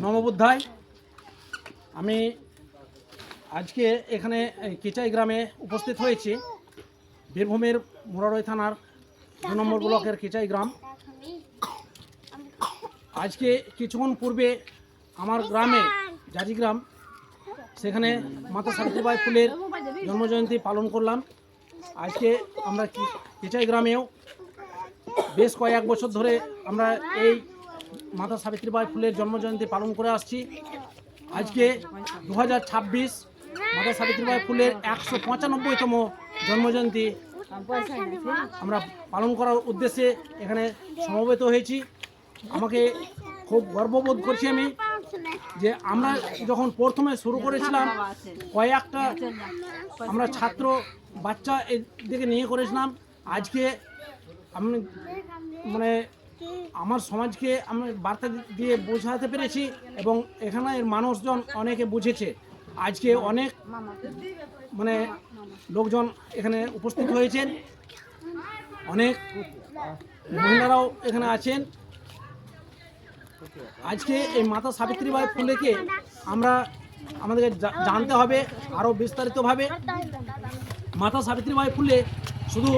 নমবোধ্যায়। আমি আজকে এখানে কেচাই গ্রামে উপস্থিত হয়েছি। বীরভূমের মোরারই থানার 2 নম্বর ব্লকের কেচাই গ্রাম। আজকে কিছুক্ষণ পূর্বে আমার গ্রামে জাজিগ্রাম, সেখানে মাতা সাবিত্রীবাই ফুলের জন্মজয়ন্তী পালন করলাম। আজকে আমরা কেচাই গ্রামেও বেশ কয়েক বছর ধরে আমরা এই মাতা সাবিত্রীবাই ফুলের জন্মজয়ন্তী পালন করে আসছি। আজকে 2026 মাতা সাবিত্রীবাই ফুলের 195তম জন্মজয়ন্তী আমরা পালন করার উদ্দেশ্যে এখানে সমবেত হয়েছি। আমাকে খুব গর্ববোধ করছি আমি যে আমরা যখন প্রথমে শুরু করেছিলাম কয়েকটা আমরা ছাত্র বাচ্চা এদিকে নিয়ে করেছিলাম। আজকে আমি আমার সমাজকে আমি বার্তা দিয়ে বোঝাতে পেরেছি এবং এখানের মানুষজন অনেকে বুঝেছে। আজকে অনেক লোকজন এখানে উপস্থিত হয়েছেন, অনেক মহিলারাও এখানে আছেন। আজকে এই মাতা সাবিত্রীবাই ফুলেকে আমাদেরকে জানতে হবে আরও বিস্তারিতভাবে। মাতা সাবিত্রীবাই ফুলে শুধু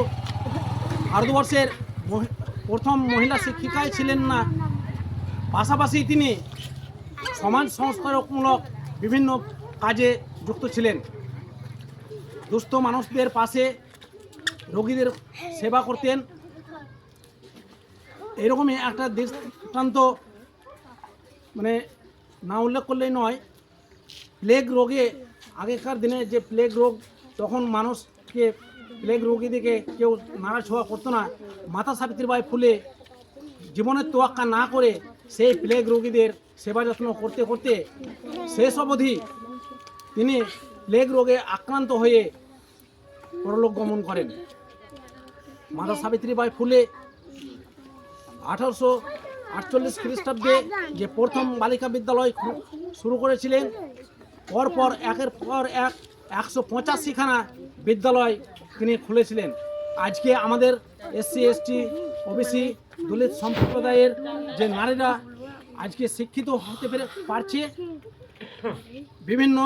ভারতবর্ষের প্রথম মহিলা শিক্ষিকাই ছিলেন না, পাশাপাশি তিনি সমাজ সংস্কারকমূলক বিভিন্ন কাজে যুক্ত ছিলেন। দুস্থ মানুষদের পাশে রোগীদের সেবা করতেন। এরকমই একটা দৃষ্টান্ত না উল্লেখ করলেই নয়। প্লেগ রোগে, আগেকার দিনে যে প্লেগ রোগ, তখন মানুষকে প্লেগ রোগীদেরকে কেউ নাড়াছোঁয়া করতো না। মাতা সাবিত্রীবাই ফুলে জীবনের তোয়াক্কা না করে সেই প্লেগ রোগীদের সেবা যত্ন করতে করতে শেষ অবধি তিনি প্লেগ রোগে আক্রান্ত হয়ে পরলোক গমন করেন। মাতা সাবিত্রীবাই ফুলে 1848 খ্রিস্টাব্দে যে প্রথম বালিকা বিদ্যালয় শুরু করেছিলেন, পরপর একের পর এক 185খানা বিদ্যালয় তিনি খুলেছিলেন। আজকে আমাদের SC ST OBC দলিত সম্প্রদায়ের যে নারীরা আজকে শিক্ষিত হতে পারছে। বিভিন্ন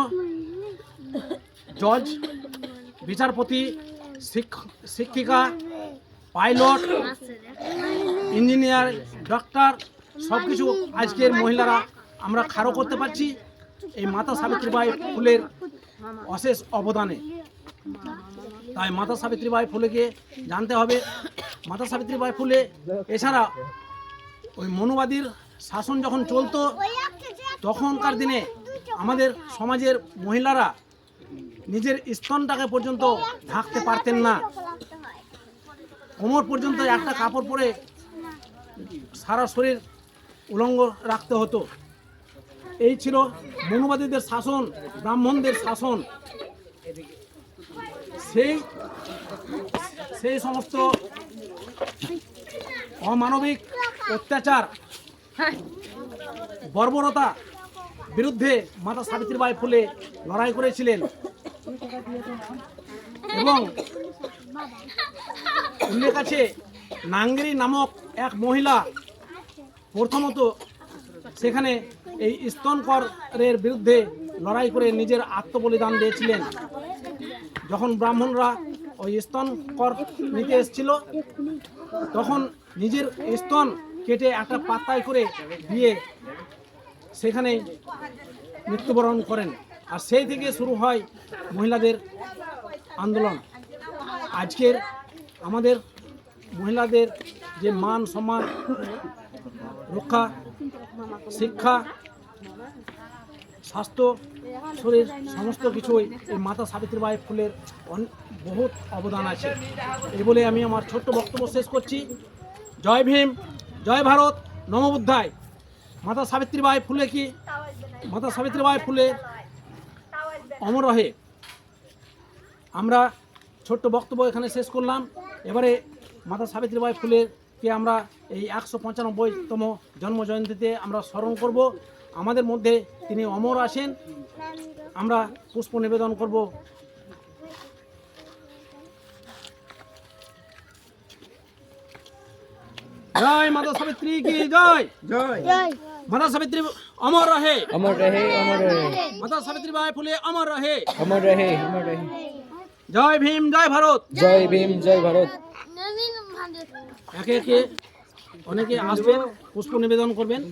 জজ, বিচারপতি, শিক্ষিকা, পাইলট, ইঞ্জিনিয়ার, ডক্টর সব কিছু আজকের মহিলারা আমরা খাড়ো করতে পারছি এই মাতা সাবিত্রীবাই ফুলের অশেষ অবদানে। তাই মাতা সাবিত্রীবাই ফুলেকে জানতে হবে। মাতা সাবিত্রীবাই ফুলে এছাড়া ওই মনুবাদীর শাসন যখন চলতো, তখনকার দিনে আমাদের সমাজের মহিলারা নিজের স্তনটাকে পর্যন্ত ঢাকতে পারতেন না। কোমর পর্যন্ত একটা কাপড় পরে সারা শরীর উলঙ্গ রাখতে হতো। এই ছিল মনুবাদীদের শাসন, ব্রাহ্মণদের শাসন। সেই সমস্ত অমানবিক অত্যাচার, বর্বরতা বিরুদ্ধে মাতা সাবিত্রীবাই ফুলে লড়াই করেছিলেন এবং উল্লেখ আছে নাঙ্গেরি নামক এক মহিলা প্রথমত সেখানে এই স্তনকরের বিরুদ্ধে লড়াই করে নিজের আত্মবলিদান দিয়েছিলেন। যখন ব্রাহ্মণরা ওই স্তনকর নিতে এসেছিল, তখন নিজের স্তন কেটে একটা পাতায় করে দিয়ে সেখানে মৃত্যুবরণ করেন। আর সেই থেকে শুরু হয় মহিলাদের আন্দোলন। আজকের আমাদের মহিলাদের যে মান সম্মান রক্ষা, শিক্ষা, স্বাস্থ্য, শরীর সমস্ত কিছুই এই মাতা সাবিত্রীবাই ফুলের বহুত অবদান আছে। এই বলে আমি আমার ছোট্ট বক্তব্য শেষ করছি। জয় ভীম, জয় ভারত, নমবোধ্যায়। মাতা সাবিত্রীবাই ফুলে কি মাতা সাবিত্রীবাই ফুলে অমর রহে। আমরা ছোট্ট বক্তব্য এখানে শেষ করলাম। এবারে মাতা সাবিত্রীবাই ফুলেকে আমরা এই 195তম জন্মজয়ন্তীতে আমরা স্মরণ করব। আমাদের মধ্যে তিনি অমর আছেন। আমরা পুষ্প নিবেদন করব। জয় মাতা সাবিত্রী কি জয়। জয় মাতা সাবিত্রী অমর রহে। अमर रहे अमर रहे মাতা সাবিত্রীবাই ফুলে অমর রহে। अमर रहे अमर रहे। জয় ভীম জয় ভারত। जय भीम जय भारत। একে একে অনেকে আসবেন, পুষ্প নিবেদন করবেন।